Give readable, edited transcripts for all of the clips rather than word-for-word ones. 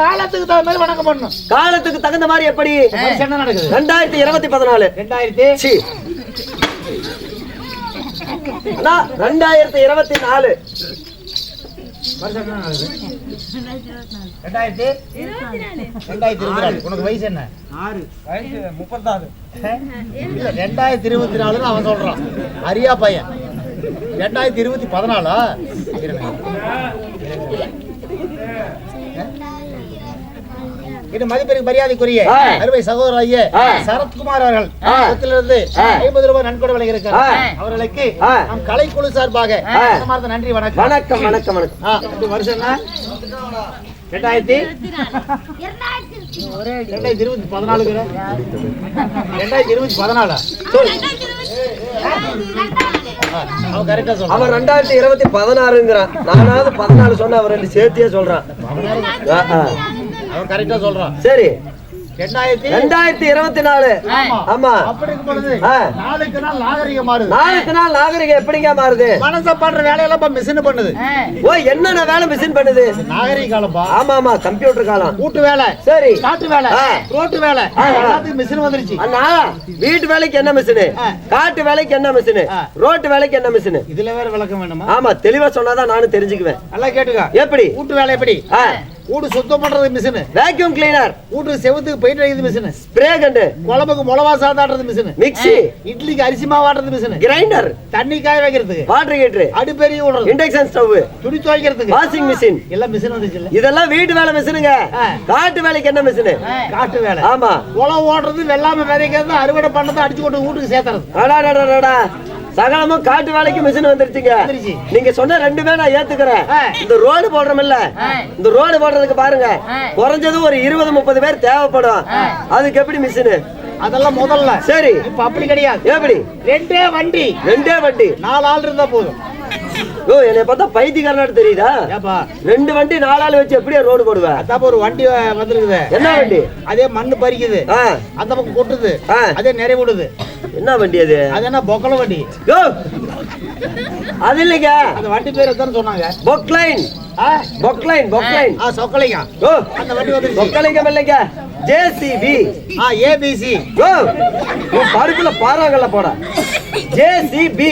காலத்துக்கு தகுந்த மாதிரி வணக்கம் பண்ணணும். காலத்துக்கு தகுந்த மாதிரி எப்படி என்ன நடக்குது? 2014 2024 உனக்கு வயசு என்ன? 36. 2024 அவன் சொல்றான். அரியா பையன் 2014. இது மதிப்பெருக்கு மரியாதைக்குரிய அருமை சகோதரர் ஐயா சரத்குமார் அவர்கள் இருந்து 50 ரூபாய் நன்கொடை வழங்கியிருக்கிறார். அவர்களுக்கு நம் கலைக்குழு சார்பாக நன்றி. வணக்கம் வணக்கம் வணக்கம் வணக்கம். இந்த வருஷம் 2014 அவன் கரெக்டா சொல்றான். அவன் 2016ங்கிறான். நானாவது 14 சொன்ன அவன் 2 சேர்த்தியே சொல்றான். அவன் கரெக்டா சொல்றான். சரி 2024. ஆமா. அப்படி இருக்கும்போது நாளுக்கு நாள் நாகரிகம் மாறுது. நாளுக்கு நாள் நாகரிகம் எப்படிங்க மாறுது? மனச பண்ற வேலையெல்லாம் இப்ப மிஷின் பண்ணுது. ஓ, என்னென்ன வேலை மிஷின் பண்ணுது? நாகரிக காலம்பா. ஆமா ஆமா, கம்ப்யூட்டர் காலம். வீட்டு வேலை, சரி, காட்டு வேலை, ரோட்டு வேலை, எல்லாத்துக்கும் மிஷின் வந்துருச்சு. அண்ணா, வீட்டு வேலைக்கு என்ன மிஷின், காட்டு வேலைக்கு என்ன மிஷின், ரோட்டு வேலைக்கு என்ன மிஷின்? இதுல வேற விளக்கம் வேணுமா? ஆமா, தெளிவா சொன்னாதான் நானும் தெரிஞ்சுக்குவேன். நல்லா கேட்டுக்க. எப்படி வீட்டு வேலை எப்படி? வீடு சுத்தம் பண்றது மிஷின், வேக்யூம் கிளீனர், வீட்டு செவுத்துக்கு பெயிண்ட் அடிக்கிறது மிஷின், ஸ்ப்ரே கன், குழம்புக்கு மிளகா சாதாடுறது மிஷின், மிக்ஸி, இட்லிக்கு அரிசி மாவு ஆடுறது மிஷின், கிரைண்டர், தண்ணி காய வைக்கிறதுக்கு வாட்டர் ஹீட்டர், அடுப்பெரிய விடுறது, இண்டக்ஷன் ஸ்டவ், துணி துவைக்கிறதுக்கு வாஷிங் மிஷின், எல்லாம் மிஷின் வந்துச்சு. இதெல்லாம் வீட்டு வேலை மிஷினுங்க. காட்டு வேலைக்கு என்ன மிஷின்? காட்டு வேலை. ஆமா, உழவு ஓடுறது, வெள்ளாமை விதைக்கிறது, அறுவடை பண்ணது, அடிச்சு கொண்டு வீட்டுக்கு சேர்த்துறது. சகலமும் காட்டு வேலைக்கு மிஷின் வந்துருச்சுங்க. நீங்க சொன்ன ரெண்டுமே நான் ஏத்துக்கிறேன். இந்த ரோடு போடுறோம்ல, இந்த ரோடு போடுறதுக்கு பாருங்க, குறைஞ்சது ஒரு 20-30 பேர் தேவைப்படும். அதுக்கு எப்படி மிஷின்? அதெல்லாம் முதல்ல. சரி, இப்ப அப்படி கிடையாது. எப்படி? ரெண்டே வண்டி 4 ஆள் இருந்தா போதும். ஓ, என்னை பார்த்தா பைத்தியக்காரனாட்டு தெரியுதா? 2 வண்டி 4 ஆள் வச்சு எப்படியா ரோடு போடுவேன்? அதான் ஒரு வண்டி வந்துருக்குது. என்ன வண்டி? அதே மண்ணு பறிக்குது, அந்த பக்கம் கொட்டுது, அதே நிறைவுடுது. என்ன வண்டி அது? அது என்ன பொக்கல வண்டி? அது இல்லைங்க, அந்த வண்டி பேர் எதான்னு சொன்னாங்க. பொக்லைன். Poclain Poclain. சொக்கலைங்க. ஓ, அந்த வண்டி வந்துருச்சு. பொக்லைங்க இல்லைங்க, ஜேசிபி. ஏபிசி. ஓ, பருப்புல பாறாங்கல்ல போட ஜேசிபி.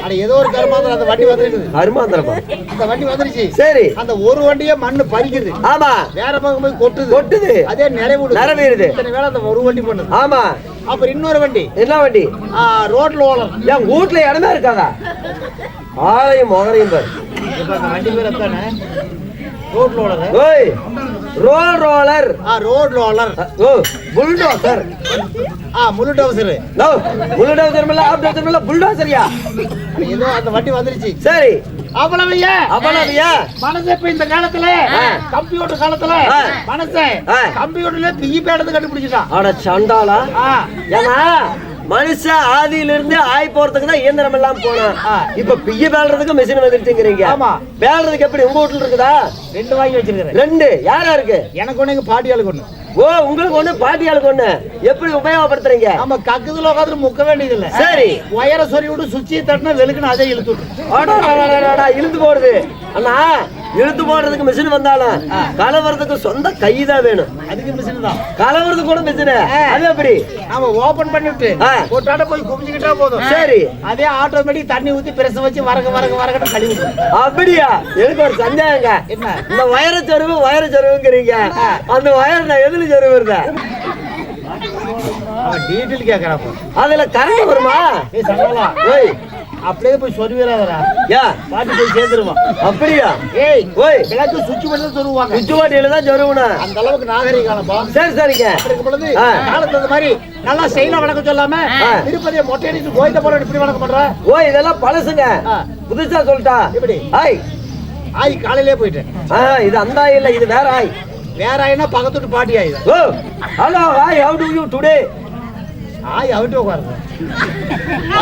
அட ஏதோ ஒரு கருமாந்திரம் அந்த வண்டி வந்துருக்குது. கருமாந்திரமா? அந்த வண்டி வந்துருச்சு. சரி, அந்த ஒரு வண்டியே மண்ணு பறிக்குது. ஆமா, வேற பக்கம் போய் கொட்டுது. அதே நிறைவுடுது. இத்தனை வேலை அந்த ஒரு வண்டி பண்ணுது. ஆமா. அப்புறம் இன்னொரு வண்டி. என்ன வண்டி? ரோட்ல ஓலம். என் வீட்டுல இடமே இருக்காதா? ஆளையும் மொகரையும் பாரு. அந்த வண்டி பேர் எத்தானே? Road roller. ஓய், ரோல் ரோலர். Road roller. ஓ, புல்டோசர். புல்டோசர். நோ, புல்டோசர் இல்ல, ஆப்டோசர் இல்ல, புல்டோசர்யா. ஏதோ அந்த வண்டி வந்துருச்சு. சரி, அவ்வளவுயா? மனசு இப்ப இந்த காலத்துல, கம்ப்யூட்டர் காலத்துல மனசு கம்ப்யூட்டர்ல கீபேட் கண்டுபிடிச்சிட்டான். அட சண்டாளா. ஏன்னா மனுஷன் ஆதியிலிருந்து ஆய் போறதுக்கு தான் இயந்திரம் எல்லாம் போனா, இப்ப பிய்ய பேல்றதுக்கு மிஷின் வந்துருச்சுங்கிறீங்க. ஆமா, பேல்றதுக்கு எப்படி? உங்க வீட்டுல இருக்குதா? 2 வாங்கி வச்சிருக்கேன். 2 யாரா இருக்கு? எனக்கு ஒண்ணு, எங்க பாட்டியாளுக்கு ஒண்ணு. ஓ, உங்களுக்கு ஒண்ணு, பாட்டியாளுக்கு ஒண்ணு. எப்படி உபயோகப்படுத்துறீங்க? நம்ம கக்குதுல உட்காந்து முக்க வேண்டியது இல்ல. சரி, ஒயரை சொறி விட்டு சுவிட்சை தட்டினா வெளுக்குன்னு அதே இழுத்து இழுத்து போடுது. அண்ணா, இழுத்து போடுறதுக்கு மிஷின் வந்தாலும் கலவரத்துக்கு சொந்த கைதான் வேணும். அதுக்கு மிஷின் தான். கலவரத்துக்கு கூட மிஷின். அது எப்படி? நாம ஓபன் பண்ணிட்டு போட்டாட போய் குமிஞ்சுக்கிட்டா போதும். சரி, அதே ஆட்டோமேட்டிக் தண்ணி ஊத்தி பிரஸ் வச்சு வரக கழுவி. அப்படியா? எனக்கு ஒரு சந்தேகங்க. என்ன? இந்த வயர சொருவுங்கிறீங்க, அந்த வயர் நான் எதுல சொருவுறத? டீட்டெயில் கேக்குறாப்ப அதுல கரண்ட் வருமா? ஓய், அப்படியே போய் சொருவிடாதடா. பாட்டி போய் சேர்ந்துருவான். அப்படியா? ஏய், ஓய், எல்லாத்தையும் சுவிட்ச் பண்ணி தான் சொருவாங்க. சுவிட்ச் பாட்டியில தான் சொருவணும். அந்த அளவுக்கு நாகரிக காலப்பா. சரி சரிங்க. பொழுது காலத்து அந்த மாதிரி நல்லா ஸ்டைலா வணக்கம் சொல்லாம திருப்பதியை மொட்டை அடிச்சு கோயில போற இப்படி வணக்கம் பண்ற. ஓ, இதெல்லாம் பழசுங்க. புதுசா சொல்லிட்டா. எப்படி? ஆய் காலையிலே போயிட்டேன். இது அந்த ஆய் இல்ல, இது வேற ஆய். வேற ஆயினா பக்கத்து பாட்டி ஆய். ஓ, hello, hi, how do you today? ஆய் அவுட்டு உட்காருங்க.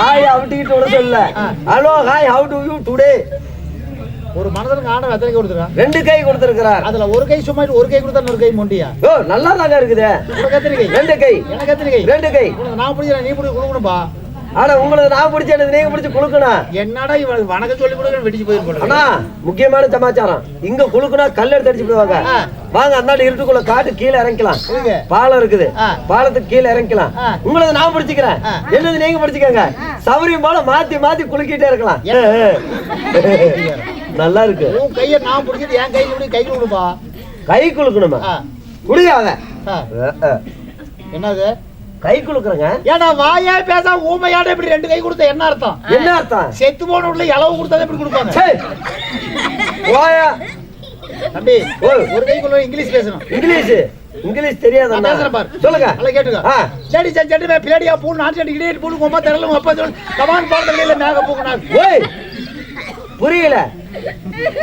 ஆய் அவுட்டிட்டு விட சொல்ல. Hello, hi, how do you today? ஒரு மனதனுக்கு ஆண்டவன் எத்தனை கை கொடுத்துருக்கான்? 2 கை கொடுத்திருக்கிறார். அதுல ஒரு கை சும்மா, ஒரு கை கொடுத்தா இன்னொரு கை மொண்டியா? ஓ, நல்லா தாங்க இருக்குது. உனக்கு எத்தனை கை? 2 கை. எனக்கு எத்தனை கை? 2 கை. நான் பிடிக்கிறேன், நீ பிடி கொடுக்கணும்பா. ஆனா உங்களுக்கு நான் பிடிச்ச நீங்க பிடிச்சு குளுக்கணும். என்னடா இவன் வணக்கம் சொல்லி கூட வெடிச்சு போயிருக்கோம். அண்ணா முக்கியமான சமாச்சாரம், இங்க குளுக்குனா கல் எடுத்து அடிச்சு போடுவாங்க. வாங்க அந்தாண்ட இருட்டுக்குள்ள காட்டு கீழே இறங்கிக்கலாம். பாலம் இருக்குது, பாலத்துக்கு கீழே இறங்கிக்கலாம். உங்களுக்கு நான் பிடிச்சிக்கிறேன், என்னது நீங்க பிடிச்சிக்கங்க. சௌரியம் போல மாத்தி மாத்தி குலுக்கிட்டே இருக்கலாம். நல்லா இருக்கு. உன் கையை நான் பிடிச்சது என் கை கை கொடுப்பா. கை குலுக்கணுமா? குடியாத என்னது கை குலுக்குறங்க? ஏடா வாயா பேச ஊமையாட இப்படி ரெண்டு கை கொடுத்த என்ன அர்த்தம்? என்ன அர்த்தம்? செத்து போன உள்ள இளவு கொடுத்தா எப்படி கொடுப்பாங்க? வாயா தம்பி ஒரு கைக்குள்ள இங்கிலீஷ் பேசணும். இங்கிலீஷ் தெரியாத சொல்லுங்க. நல்லா கேட்டுக்க. சரி சரி சரி பிளேடியா பூ நான் சரி கிடேட் பூ கோமா தெரல அப்பா சொல் கமான் பாடல மேக பூக்குனா. ஓய் புரியல.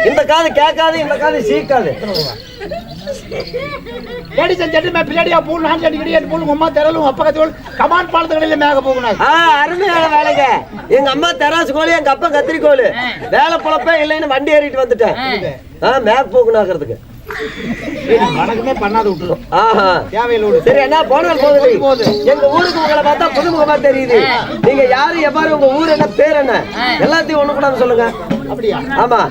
இந்த காது கேட்காது, இந்த காது சீக்காது. சரி சரி சரி பிளேடியா பூ நான் சரி கிடேட் பூ கோமா தெரல அப்பா சொல் கமான் பாடல மேக பூக்குனா. அருமையான வேலைங்க. எங்க அம்மா தெராசு கோழி, எங்க அப்பா கத்திரி கோழி. வேலை பொழப்பே இல்லைன்னு வண்டி ஏறிட்டு வந்துட்டேன். மேக பூக்குனாக்கிறதுக்கு வணக்கமே பண்ணாத விட்டுரும். தேவையில்லை. சரி என்ன போனால் போகுது. எங்க ஊருக்கு உங்களை பார்த்தா புதுமுகமா தெரியுது. நீங்க யாரு, எவ்வாறு, உங்க ஊர் என்ன, பேர் என்ன, எல்லாத்தையும் ஒண்ணு கூட சொல்லுங்க. அப்படியா? ஆமா,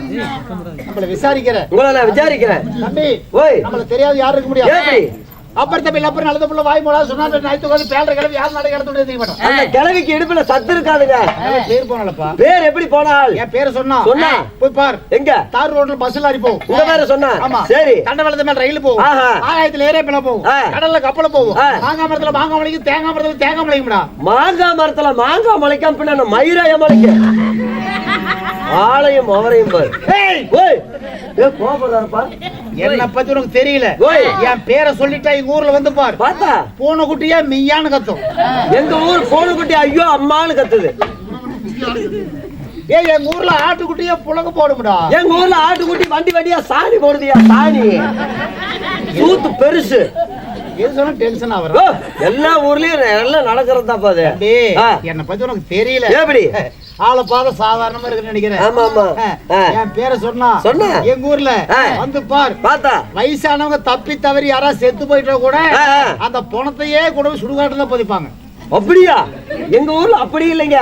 நம்மள விசாரிக்கிறேன். உங்களை நான் விசாரிக்கிறேன். தம்பி ஓய் நம்மள தெரியாது யாரு இருக்க முடியாது. அப்புறம் தம்பி அப்புறம் நல்லது புள்ள வாய் மூடா சொன்னா நைட்டு வந்து பேல்ற கிளம்பி யார் நாடக எடுத்து தெரிய மாட்டோம். அந்த கிழவிக்கு இடுப்புல சத்து இருக்காதுங்க. பேர் போனாலப்பா. பேர் எப்படி போனால்? என் பேரை சொன்னா போய் பார். எங்க? தார் ரோட்ல பஸ் லாரி போகும். உங்க பேரை சொன்னா? ஆமா. சரி. தண்டவாளத்து மேல ரயில் போகும். ஆகாயத்துல ஏரோப்ளேன் போகும். கடல்ல கப்பல் போகும். மாங்காய் மரத்துல மாங்காய் முளைக்கும், தேங்காய் மரத்துல தேங்காய் முளைக்கும்டா. மாங்காய் மரத்துல மாங்காய் முளைக்கும், பின்ன மயிராய முளைக்கும். ஆளையும் அவரையும் பாரு. என்ன பத்தி உனக்கு தெரியல. என் பேரை சொல்லிட்டா எங்க ஊர்ல வந்து பாரு. பார்த்தா பூனை குட்டியா மெய்யான்னு கத்தும். எங்க ஊர் பூனை குட்டி ஐயோ அம்மான்னு கத்துது. எங்க ஊர்ல ஆட்டுக்குட்டியா புலக போடும்டா. எங்க ஊர்ல ஆட்டுக்குட்டி வண்டி வண்டியா சாணி போடுதியா. சாணி சூத்து பெருசு. எது சொன்னா டென்ஷன் ஆவறோம். எல்லா ஊர்லயும் எல்லாம் நடக்கிறது தான் பாது. என்ன பத்தி உனக்கு தெரியல. எப்படி ஆள பாத சாதாரணமா இருக்குன்னு நினைக்கிறேன். ஆமா ஆமா. என் பேரை சொன்னா எங்க ஊர்ல வந்து பார். பார்த்தா வயசானவங்க தப்பி தவறி யாரா செத்து போயிட்டா கூட அந்த பணத்தையே கூட சுடுகாட்டுல பதிப்பாங்க. அப்படியா? எங்க ஊர்ல அப்படி இல்லைங்க.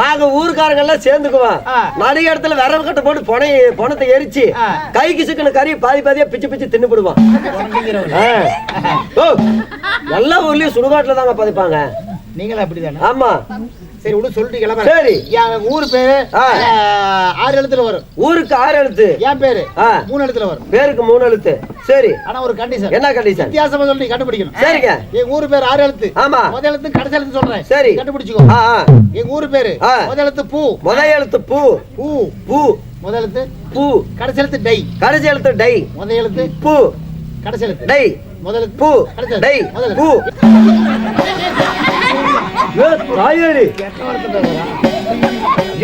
நாங்க ஊருக்காரங்க எல்லாம் சேர்ந்துக்குவோம். நிறைய இடத்துல விரவு கட்ட போட்டு பணத்தை எரிச்சு கைக்கு சிக்கன கறி பாதி பாதியா பிச்சு பிச்சு தின்னுபிடுவோம். எல்லா ஊர்லயும் சுடுகாட்டுல தாங்க பதிப்பாங்க. நீங்களும் அப்படிதானே? ஆமா. சரி விடு சொல்லிட்டு கிளம்ப. சரி. என் ஊர் பேரு 6 எழுத்துல வரும். ஊருக்கு 6 எழுத்து. என் பேரு 3 எழுத்துல வரும். பேருக்கு 3 எழுத்து. சரி. ஆனா ஒரு கண்டிஷன். என்ன கண்டிஷன்? வித்தியாசமா சொல்லி கண்டுபிடிக்கணும். சரிங்க. என் ஊர் பேர் 6 எழுத்து. ஆமா. முதல் எழுத்து கடைசி எழுத்து சொல்றேன். சரி கண்டுபிடிச்சுக்கோ. என் ஊர் பேரு முதல் எழுத்து பூ. முதல் எழுத்து பூ. பூ பூ. முதல் எழுத்து பூ. கடைசி எழுத்து டை. கடைசி எழுத்து டை. முதல் எழுத்து பூ. கடைசி எழுத்து டை. முதல் எழுத்து பூ. கடைசி டை. முதல் பூ.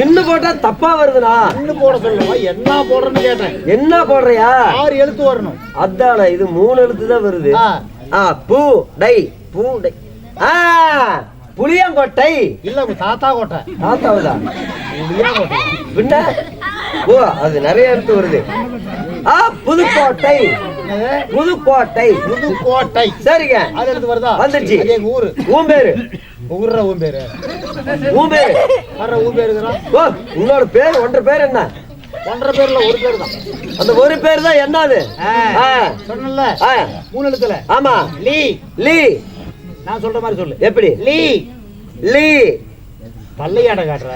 என்ன போட்டா தப்பா வருதுனா? என்ன போட சொல்லுமா? என்ன போடுறன்னு கேட்டேன். என்ன போடுறியா? 6 எழுத்து வரணும். அதானே இது 3 எழுத்து தான் வருது. பூ டை. பூ டை. புளியங்கோட்டை இல்ல தாத்தா கோட்டை. தாத்தாவுதா? புளியங்கோட்டை பின்ன. ஓ அது நிறைய எழுத்து வருது. புதுக்கோட்டை. புதுக்கோட்டை. புதுக்கோட்டை. சரிங்க. அது எழுத்து வருதா? வந்துருச்சு. எங்க ஊரு. உன் பேரு? ஊர்ற உன் பேரு? உன் பேரு? வர்ற உன் பேருங்கறா? ஓ உன்னோட பேர் ஒன்றரை பேர் என்ன? ஒன்றரை பேர்ல ஒரு பேர் தான். அந்த ஒரு பேர் தான் என்னது? சொன்னல 3 எழுத்துல. ஆமா. லீ. லீ. நான் சொல்ற மாதிரி சொல்லு. எப்படி? லீ. லீ. பல்லையாட காட்ற.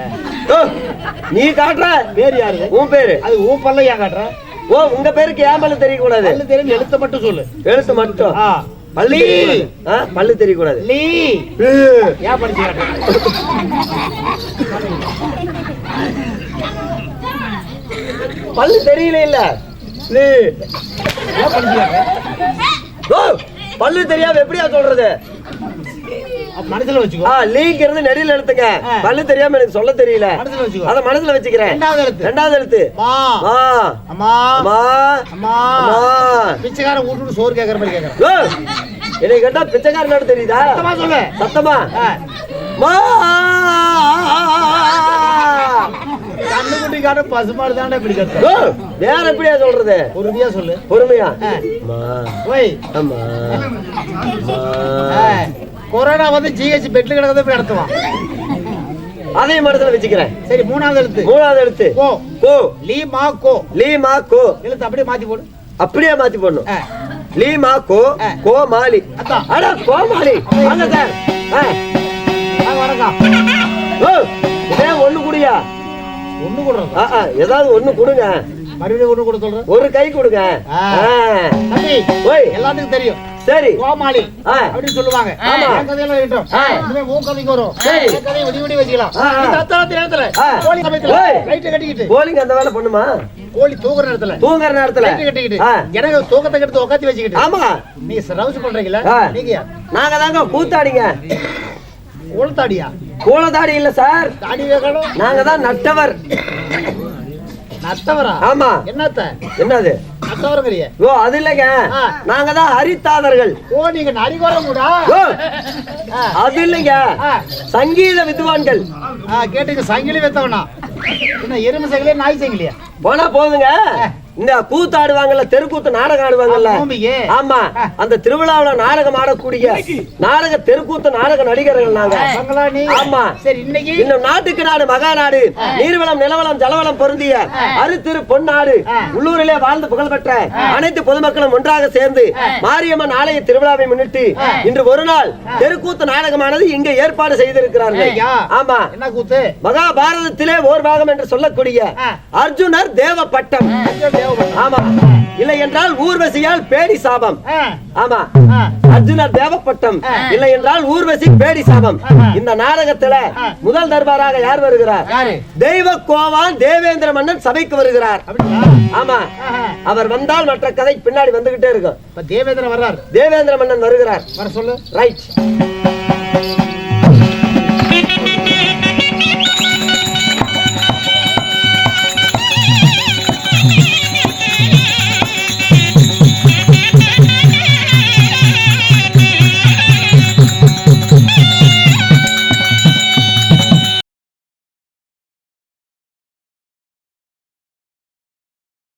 நீ காட்ற பேர் யாரு? உன் பேரு. அது உன் பல்லையா காட்ற. ஓ உங்க பேருக்கு ஏமல தெரிய கூடாது. பல்லு தெரியும். எழுத்து மட்டும் சொல்லு. எழுத்து மட்டும். பல்லு பல்லு தெரிய கூடாது. லீ. ஏன் படிச்சு காட்ற? பல்லு தெரியல இல்ல. லீ. ஏன் படிச்சு காட்ற? ஓ பல்லு தெரியாம எப்படியா சொல்றது? மனசுல வச்சுக்கோ. லீங்கிறது நெடில எழுத்துங்க. பல்லு தெரியாம எனக்கு சொல்ல தெரியல. மனசுல வச்சுக்கோ. அத மனசுல வச்சுக்கிறேன். இரண்டாவது எழுத்து. மா. மா. அம்மா. மா. அம்மா. மா. பிச்சைக்காரன் ஊட்டுட்டு சோறு கேக்குற மாதிரி கேக்குறேன். என்னை கேட்டா பிச்சைக்காரன் தெரியுதா? சத்தமா சொல்லு. சத்தமா. மா. கண்ணுக்குட்டி காட்ட பசுமாடு தானே இப்படி கத்து. வேற எப்படியா சொல்றது? பொறுமையா சொல்லு. பொறுமையா. ஓய் அம்மா. கொரோனா வந்து ஜிஹெச் பெட்ல கிடக்கிறத இப்படி நடத்துவான். அதையும் மனசுல வச்சுக்கிறேன். சரி, மூணாவது எழுத்து மூணாவது எழுத்து கோ. கோ. லீ மா கோ. லீ மா கோ. எழுத்து அப்படியே மாத்தி போடு. அப்படியே மாத்தி போடணும். ஆ. லீ மா கோ. கோமாளி. அதான். அட கோமாளி. வாங்க சார். வணக்கம். ஓ, இதே ஒண்ணு குடியா? ஒண்ணு கொடுறோம். ஏதாவது ஒண்ணு கொடுங்க. மறுபடியும் ஒண்ணு கூட சொல்றேன். ஒரு கை கொடுங்க. தம்பி, ஓய், எல்லாத்துக்கும் தெரியும். சரி, கோமாளி அப்படின்னு சொல்லுவாங்க. ஆமா. என் கதையில இருக்கட்டும். இனிமே உன் கதைக்கு வரும். சரி. என் கதையை விடி விடி வச்சுக்கலாம். ஆ. இந்த அத்தாளத்து நேரத்துல கோழி சமயத்துல ஓய். லைட்டை கட்டிக்கிட்டு போலிங்க அந்த வேலை பண்ணுமா? கோழி தூங்குற நேரத்துல தூங்குற நேரத்துல லைட்டை கட்டிக்கிட்டு ஆ. எனக்கு தூக்கத்தை கெடுத்து உட்காந்து வச்சுக்கிட்டு ஆமா, நீ ரவுஸ் பண்றீங்களா? ஆ. நீங்க நாங்க தாங்க கூத்தாடிங்க. உள்தாடியா? கூலதாடி இல்ல சார், தாடி வேகணும். நாங்க தான் நட்டவர். நத்தவரா? ஆமா. என்னத்த என்னது? நத்தவரங்கறிய? ஓ, அது இல்லைங்க, ஆ. நாங்க தான் ஹரித்தாதர்கள். ஓ, நீங்க நரிகோரம் கூட? ஓ, அது இல்லைங்க, சங்கீத வித்வான்கள். கேட்டுங்க, சங்கிலி வெத்தவனா? என்ன எருமை சங்கிலியா நாய் சங்கிலியா? போனா போதுங்க. இந்த கூத்தாடுவாங்கல்ல, தெருக்கூத்து நாடகம் ஆடுவாங்கல்ல, நோம்பிக்கு? ஆமா, அந்த திருவிழாவுல நாடகம் ஆடக்கூடிய நாடக தெருக்கூத்து நாடக நடிகர்கள் நாங்க. பங்களா நீ? ஆமா. சரி, இன்னைக்கு இன்னும் நாட்டுக்கு நாடு மகாநாடு, நீர்வளம் நிலவளம் ஜலவளம் பொருந்திய அருத்திரு பொன்னாடு, உள்ளூரிலே வாழ்ந்து புகழ்பெற்ற அனைத்து பொதுமக்களும் ஒன்றாக சேர்ந்து மாரியம்மன் ஆலய திருவிழாவை முன்னிட்டு இன்று ஒரு நாள் தெருக்கூத்து நாடகமானது இங்க ஏற்பாடு செய்திருக்கிறார்கள். ஐயா, ஆமா. என்ன கூத்து? மகாபாரதத்திலே ஓர் பாகம் என்று சொல்லக்கூடிய அர்ஜுனர் தேவ பட்டம். ஆமா, இல்லை என்றால் ஊர்வசியால் பேடி சாபம். ஆமா, அர்ஜுனர் தேவப்பட்டம், இல்லை என்றால் ஊர்வசி பேடி சாபம். இந்த நாடகத்துல முதல் தர்பாராக யார் வருகிறார்? தெய்வ கோவான் தேவேந்திர மன்னன் சபைக்கு வருகிறார். ஆமா, அவர் வந்தால் மற்ற கதை பின்னாடி வந்துகிட்டே இருக்கும். தேவேந்திர வர்றார். தேவேந்திர மன்னன் வருகிறார். வர சொல்லு. ரைட்.